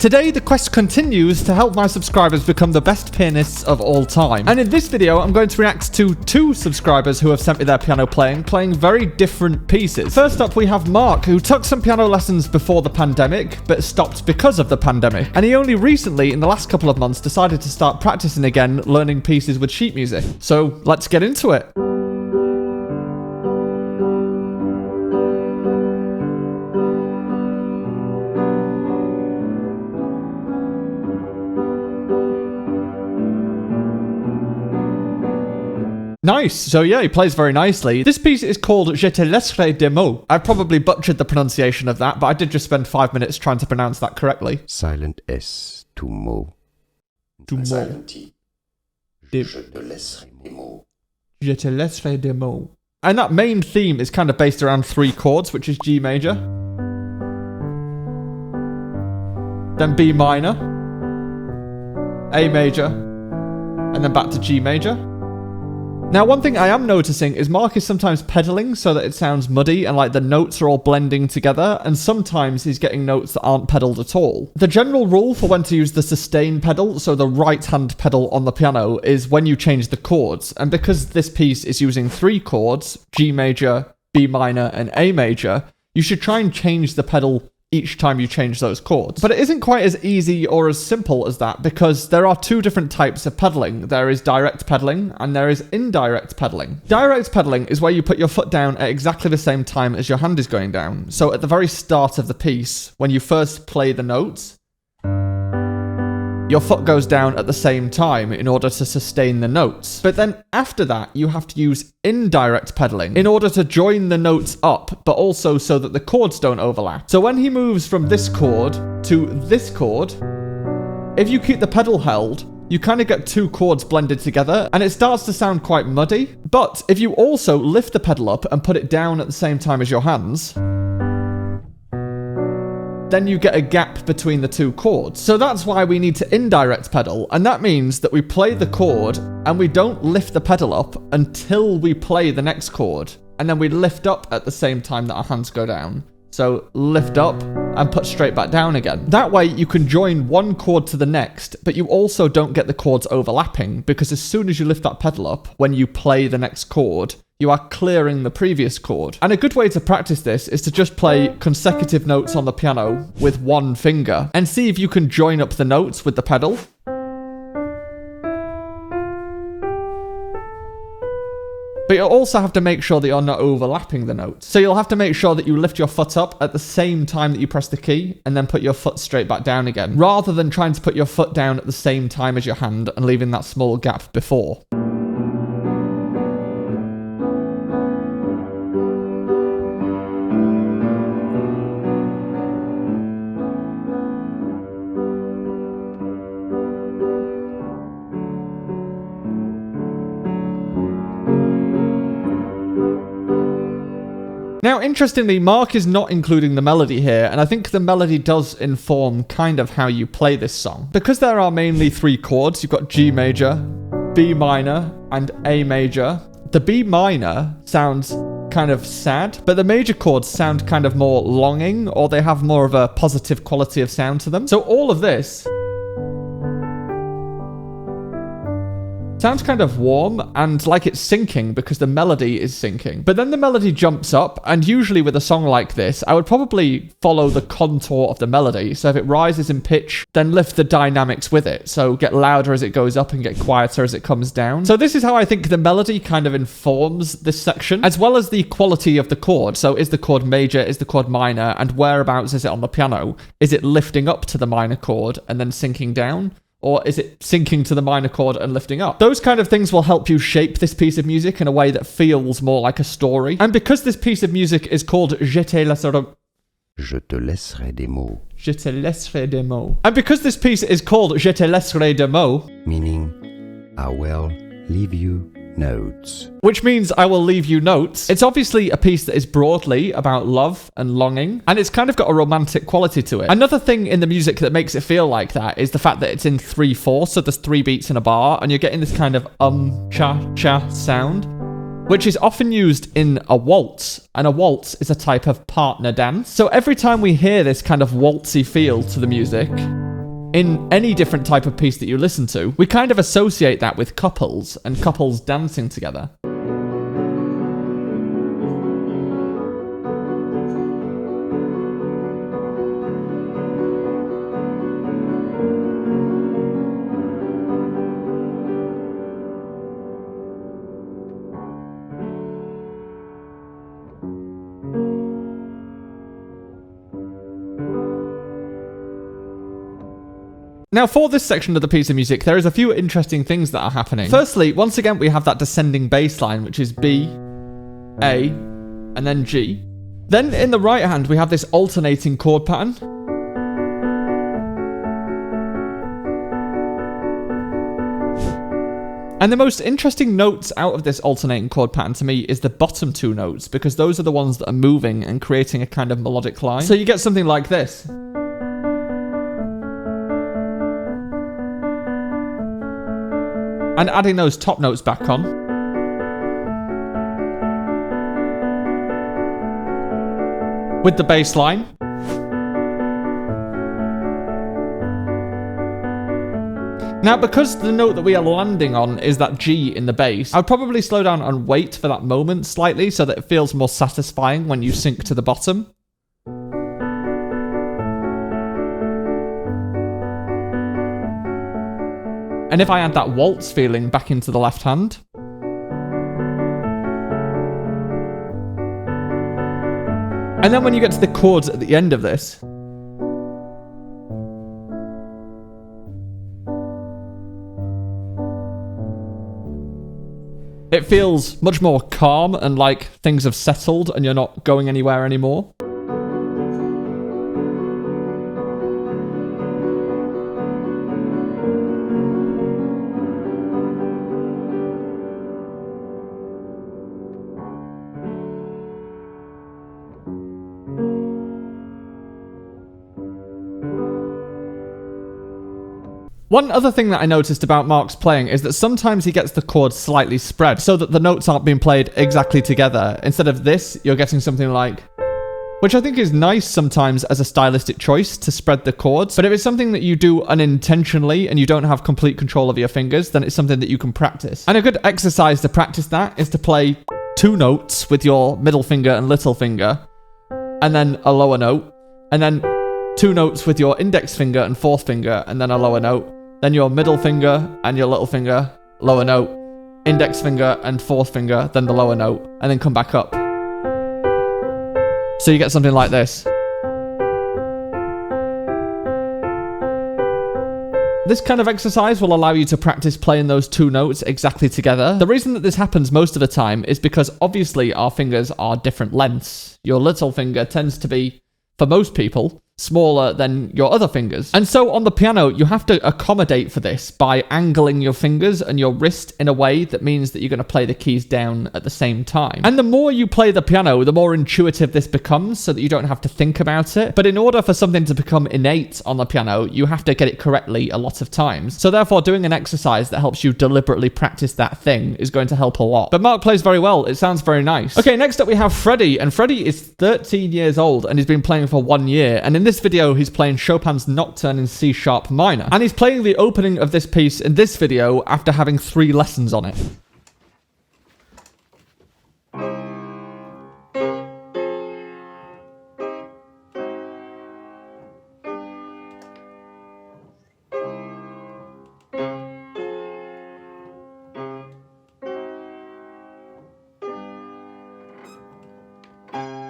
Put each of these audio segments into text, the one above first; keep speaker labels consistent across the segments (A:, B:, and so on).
A: Today, the quest continues to help my subscribers become the best pianists of all time. And in this video, I'm going to react to two subscribers who have sent me their piano playing very different pieces. First up, we have Mark, who took some piano lessons before the pandemic, but stopped because of the pandemic. And he only recently, in the last couple of months, decided to start practicing again, learning pieces with sheet music. So let's get into it. Nice. So yeah, he plays very nicely. This piece is called Je te laisserai des mots. I probably butchered the pronunciation of that, but I did just spend 5 minutes trying to pronounce that correctly.
B: Silent S to mo.
A: To mots.
B: Silent T. Je te laisserai des mots.
A: Je te laisserai des mots. And that main theme is kind of based around 3 chords, which is G major, then B minor, A major, and then back to G major. Now, one thing I am noticing is Mark is sometimes pedaling so that it sounds muddy and like the notes are all blending together, and sometimes he's getting notes that aren't pedaled at all. The general rule for when to use the sustain pedal, so the right hand pedal on the piano, is when you change the chords. And because this piece is using 3 chords, G major, B minor, and A major, you should try and change the pedal each time you change those chords. But it isn't quite as easy or as simple as that, because there are 2 different types of pedaling. There is direct pedaling and there is indirect pedaling. Direct pedaling is where you put your foot down at exactly the same time as your hand is going down. So at the very start of the piece, when you first play the notes, your foot goes down at the same time in order to sustain the notes. But then after that, you have to use indirect pedaling in order to join the notes up, but also so that the chords don't overlap. So when he moves from this chord to this chord, if you keep the pedal held, you kind of get 2 chords blended together, and it starts to sound quite muddy. But if you also lift the pedal up and put it down at the same time as your hands, then you get a gap between the 2 chords. So that's why we need to indirect pedal, and that means that we play the chord and we don't lift the pedal up until we play the next chord, and then we lift up at the same time that our hands go down. So lift up and put straight back down again. That way you can join one chord to the next, but you also don't get the chords overlapping, because as soon as you lift that pedal up, when you play the next chord, you are clearing the previous chord. And a good way to practice this is to just play consecutive notes on the piano with 1 finger and see if you can join up the notes with the pedal. But you'll also have to make sure that you're not overlapping the notes. So you'll have to make sure that you lift your foot up at the same time that you press the key, and then put your foot straight back down again, rather than trying to put your foot down at the same time as your hand and leaving that small gap before. Now, interestingly, Mark is not including the melody here, and I think the melody does inform kind of how you play this song. Because there are mainly 3 chords, you've got G major, B minor, and A major. The B minor sounds kind of sad, but the major chords sound kind of more longing, or they have more of a positive quality of sound to them. So all of this sounds kind of warm and like it's sinking because the melody is sinking. But then the melody jumps up, and usually with a song like this, I would probably follow the contour of the melody. So if it rises in pitch, then lift the dynamics with it. So get louder as it goes up and get quieter as it comes down. So this is how I think the melody kind of informs this section, as well as the quality of the chord. So is the chord major, is the chord minor, and whereabouts is it on the piano? Is it lifting up to the minor chord and then sinking down? Or is it sinking to the minor chord and lifting up? Those kind of things will help you shape this piece of music in a way that feels more like a story. And because this piece of music is called Je te laisserai des mots. Je te laisserai des mots. And because this piece is called Je te laisserai des mots,
B: meaning I will leave you notes.
A: Which means I will leave you notes. It's obviously a piece that is broadly about love and longing, and it's kind of got a romantic quality to it. Another thing in the music that makes it feel like that is the fact that it's in 3/4, so there's 3 beats in a bar, and you're getting this kind of cha-cha sound, which is often used in a waltz, and a waltz is a type of partner dance. So every time we hear this kind of waltzy feel to the music, in any different type of piece that you listen to, we kind of associate that with couples and couples dancing together. Now, for this section of the piece of music, there is a few interesting things that are happening. Firstly, once again, we have that descending bass line, which is B, A, and then G. Then in the right hand, we have this alternating chord pattern. And the most interesting notes out of this alternating chord pattern to me is the bottom two notes, because those are the ones that are moving and creating a kind of melodic line. So you get something like this. And adding those top notes back on. With the bass line. Now, because the note that we are landing on is that G in the bass, I'd probably slow down and wait for that moment slightly so that it feels more satisfying when you sink to the bottom. And if I add that waltz feeling back into the left hand. And then when you get to the chords at the end of this, it feels much more calm and like things have settled and you're not going anywhere anymore. One other thing that I noticed about Mark's playing is that sometimes he gets the chords slightly spread so that the notes aren't being played exactly together. Instead of this, you're getting something like... Which I think is nice sometimes as a stylistic choice to spread the chords. But if it's something that you do unintentionally and you don't have complete control of your fingers, then it's something that you can practice. And a good exercise to practice that is to play two notes with your middle finger and little finger, and then a lower note, and then two notes with your index finger and fourth finger, and then a lower note. Then your middle finger and your little finger, lower note, index finger and fourth finger, then the lower note, and then come back up. So you get something like this. This kind of exercise will allow you to practice playing those two notes exactly together. The reason that this happens most of the time is because obviously our fingers are different lengths. Your little finger tends to be, for most people, smaller than your other fingers. And so on the piano, you have to accommodate for this by angling your fingers and your wrist in a way that means that you're going to play the keys down at the same time. And the more you play the piano, the more intuitive this becomes so that you don't have to think about it. But in order for something to become innate on the piano, you have to get it correctly a lot of times. So therefore, doing an exercise that helps you deliberately practice that thing is going to help a lot. But Mark plays very well. It sounds very nice. Okay, next up we have Freddy. And Freddy is 13 years old and he's been playing for 1 year. And in this video, he's playing Chopin's Nocturne in C sharp minor. And he's playing the opening of this piece in this video after having 3 lessons on it.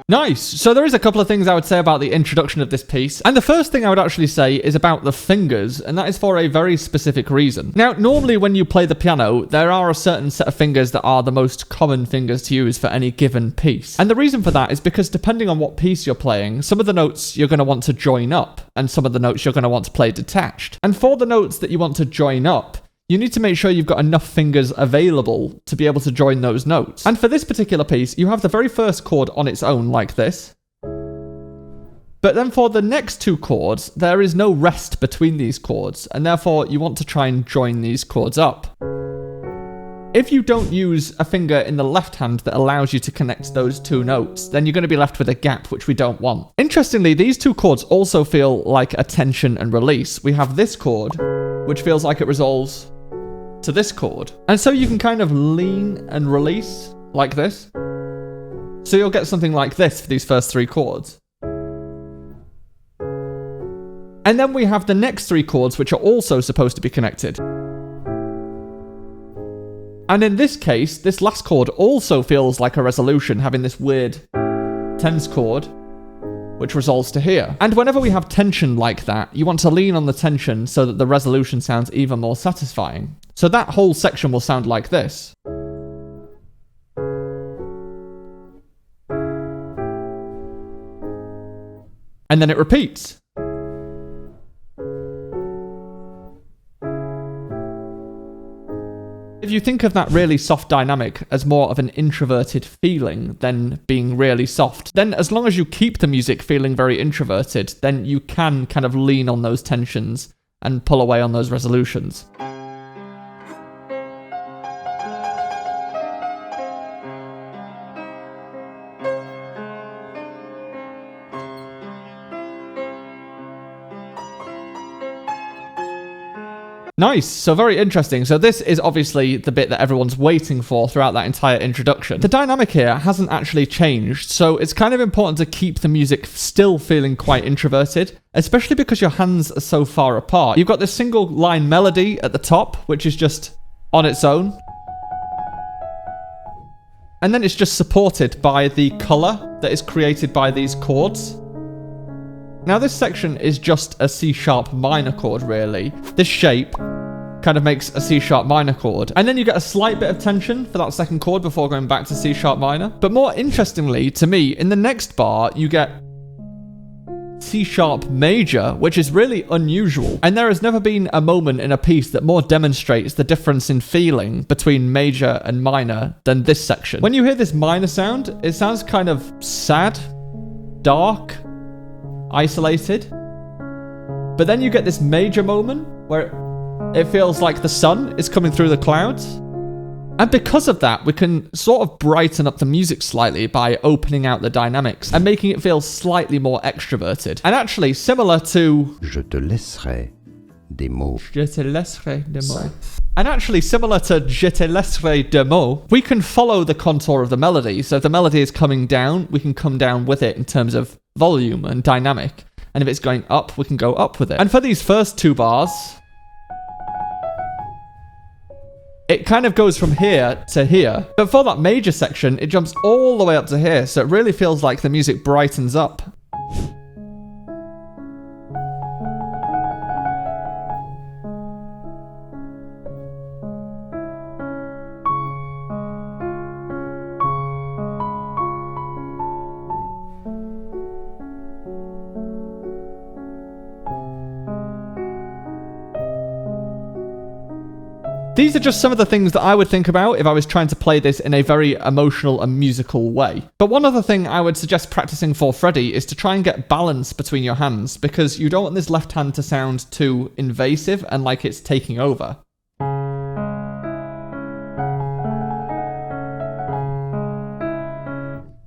A: Nice. So there is a couple of things I would say about the introduction of this piece. And the first thing I would actually say is about the fingers, and that is for a very specific reason. Now, normally when you play the piano, there are a certain set of fingers that are the most common fingers to use for any given piece. And the reason for that is because depending on what piece you're playing, some of the notes you're going to want to join up, and some of the notes you're going to want to play detached. And for the notes that you want to join up, you need to make sure you've got enough fingers available to be able to join those notes. And for this particular piece, you have the very first chord on its own like this. But then for the next 2 chords, there is no rest between these chords, and therefore you want to try and join these chords up. If you don't use a finger in the left hand that allows you to connect those two notes, then you're going to be left with a gap, which we don't want. Interestingly, these two chords also feel like a tension and release. We have this chord, which feels like it resolves to this chord. And so you can kind of lean and release like this. So you'll get something like this for these first three chords. And then we have the next three chords, which are also supposed to be connected. And in this case, this last chord also feels like a resolution, having this weird tense chord, which resolves to here. And whenever we have tension like that, you want to lean on the tension so that the resolution sounds even more satisfying. So that whole section will sound like this. And then it repeats. If you think of that really soft dynamic as more of an introverted feeling than being really soft, then as long as you keep the music feeling very introverted, then you can kind of lean on those tensions and pull away on those resolutions. Nice, so very interesting. So this is obviously the bit that everyone's waiting for throughout that entire introduction. The dynamic here hasn't actually changed, so it's kind of important to keep the music still feeling quite introverted, especially because your hands are so far apart. You've got this single line melody at the top, which is just on its own. And then it's just supported by the colour that is created by these chords. Now this section is just a C sharp minor chord really. This shape kind of makes a C sharp minor chord. And then you get a slight bit of tension for that second chord before going back to C sharp minor. But more interestingly to me, in the next bar you get C sharp major, which is really unusual. And there has never been a moment in a piece that more demonstrates the difference in feeling between major and minor than this section. When you hear this minor sound, it sounds kind of sad, dark, isolated, but then you get this major moment where it feels like the sun is coming through the clouds. And because of that, we can sort of brighten up the music slightly by opening out the dynamics and making it feel slightly more extroverted. And actually, similar to
B: Je te laisserai des mots.
A: Je te laisserai des mots. And actually, similar to Je te laisserai des mots, we can follow the contour of the melody. So if the melody is coming down, we can come down with it in terms of volume and dynamic. And if it's going up, we can go up with it. And for these first two bars, it kind of goes from here to here. But for that major section, it jumps all the way up to here. So it really feels like the music brightens up. These are just some of the things that I would think about if I was trying to play this in a very emotional and musical way. But one other thing I would suggest practicing for Freddy is to try and get balance between your hands, because you don't want this left hand to sound too invasive and like it's taking over.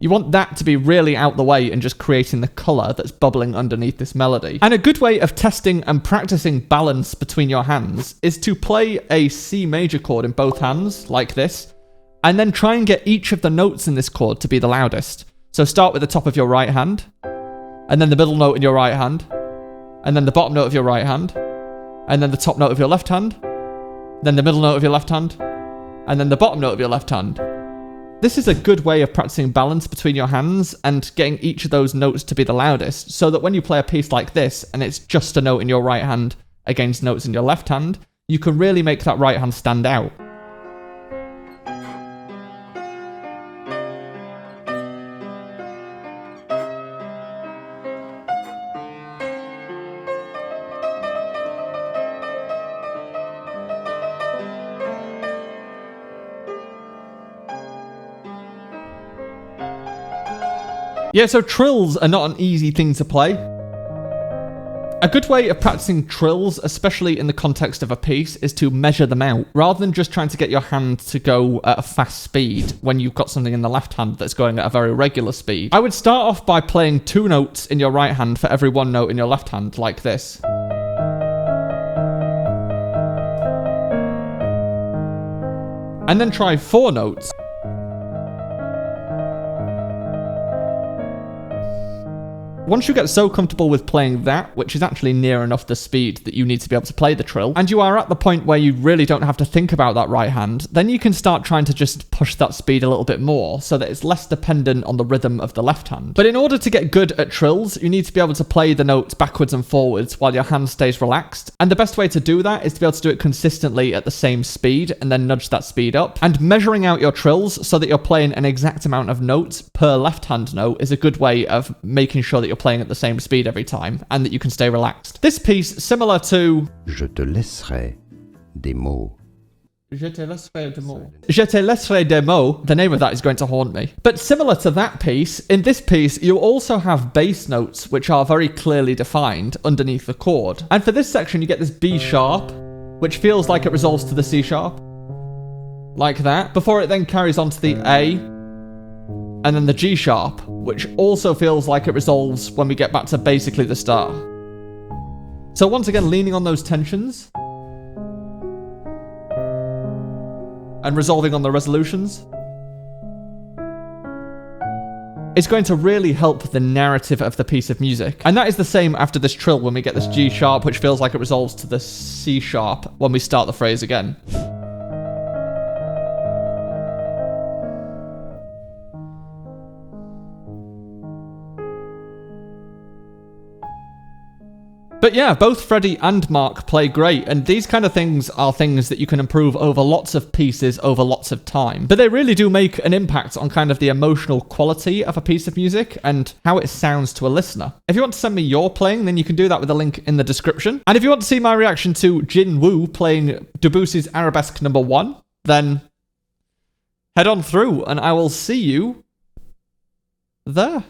A: You want that to be really out the way and just creating the colour that's bubbling underneath this melody. And a good way of testing and practicing balance between your hands is to play a C major chord in both hands, like this, and then try and get each of the notes in this chord to be the loudest. So start with the top of your right hand, and then the middle note in your right hand, and then the bottom note of your right hand, and then the top note of your left hand, then the middle note of your left hand, and then the bottom note of your left hand. This is a good way of practicing balance between your hands and getting each of those notes to be the loudest, so that when you play a piece like this and it's just a note in your right hand against notes in your left hand, you can really make that right hand stand out. Yeah, so trills are not an easy thing to play. A good way of practicing trills, especially in the context of a piece, is to measure them out, rather than just trying to get your hand to go at a fast speed when you've got something in the left hand that's going at a very regular speed. I would start off by playing 2 notes in your right hand for every 1 note in your left hand, like this. And then try 4 notes. Once you get so comfortable with playing that, which is actually near enough the speed that you need to be able to play the trill, and you are at the point where you really don't have to think about that right hand, then you can start trying to just push that speed a little bit more so that it's less dependent on the rhythm of the left hand. But in order to get good at trills, you need to be able to play the notes backwards and forwards while your hand stays relaxed. And the best way to do that is to be able to do it consistently at the same speed and then nudge that speed up. And measuring out your trills so that you're playing an exact amount of notes per left hand note is a good way of making sure that you're playing at the same speed every time and that you can stay relaxed. This piece, similar to
B: Je te laisserai des mots.
A: Je te laisserai des mots. Je te laisserai des mots. The name of that is going to haunt me. But similar to that piece, in this piece, you also have bass notes which are very clearly defined underneath the chord. And for this section, you get this B sharp, which feels like it resolves to the C sharp. Like that. Before it then carries on to the A, and then the G sharp, which also feels like it resolves when we get back to basically the start. So once again, leaning on those tensions and resolving on the resolutions is going to really help the narrative of the piece of music. And that is the same after this trill when we get this G sharp, which feels like it resolves to the C sharp when we start the phrase again. But yeah, both Freddy and Mark play great, and these kind of things are things that you can improve over lots of pieces over lots of time. But they really do make an impact on kind of the emotional quality of a piece of music and how it sounds to a listener. If you want to send me your playing, then you can do that with a link in the description. And if you want to see my reaction to Jin Woo playing Debussy's Arabesque No. 1, then head on through and I will see you there.